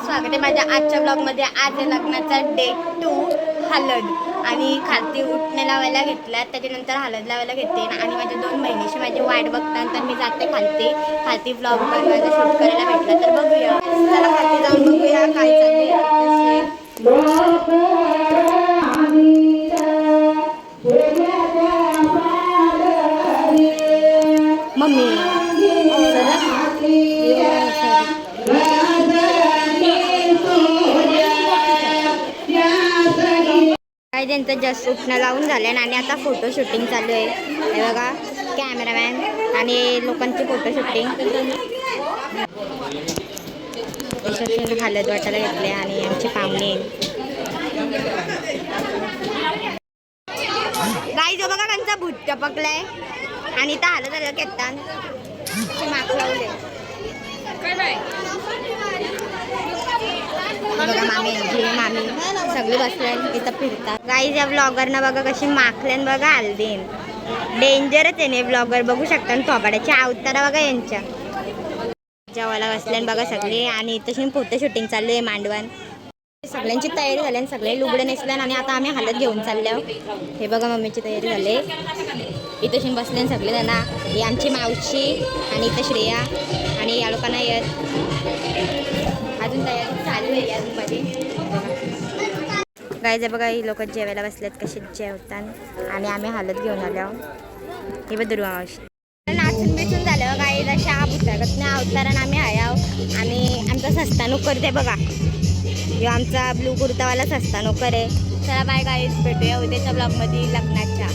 स्वागत आहे माझ्या आजच्या ब्लॉगमध्ये। आज आहे लग्नाचा डे 2 हळद आणि खालती उठणे लावायला घेतला, त्याच्यानंतर हळद लावायला घेते आणि माझ्या 2 बहिणीशी माझी वाट बघतात, तर मी जाते खालती ब्लॉग बनवायला शूट करायला भेटला तर बघूया। चला खालती जाऊन बघूया काय चाललंय। मम्मी काही त्यांचं जस्ट उठणं लावून झालं आणि आता फोटो शूटिंग चालू आहे। हे बघा कॅमेरामॅन आणि लोकांची फोटो शूटिंग। हळद वाटायला घेतले आणि आमचे पाहुणे गाई जो बघा त्यांचा भूत टपकलाय आणि त्या हळद आलं घेतात माक लावले बघा। मामी सगळे बसले इथं फिरतात। गाईज या ब्लॉगरनं बघा कशी माखल्यान बघा हल्दीन डेंजरच आहे ने ब्लॉगर बघू शकता। थोबाड्याच्या अवतारा बघा यांच्या जेवायला बसल्यान बघा सगळे आणि तशी फोटो शूटिंग चालू आहे। मांडवण सगळ्यांची तयारी झाली आणि सगळे लुगडे नेसल्यान आणि आता आम्ही हळद घेऊन चाललो। हे बघा मम्मीची तयारी झाली इथं बसल्यान सगळे जण। ही आमची मावशी आणि इथं श्रेया आणि या लोकांना येत अजून तयारी चालू आहे अजून मध्ये। गाईज बघा ही लोक जेवायला बसलेत कसे जेवतात आणि आम्ही हळद घेऊन आलो। हे बघ दुर्वा मावशी नाचून बिचून झालं गाईज अशा पुस्तकात अवतारण आम्ही आयाव आणि आमचा सस्ता करते बघा। ह्यो आमचा ब्लू कुर्तावाला सस्ता नोकर आहे। चला बाय गाईज, भेटूया उद्याच्या ब्लॉगमध्ये लग्नाच्या।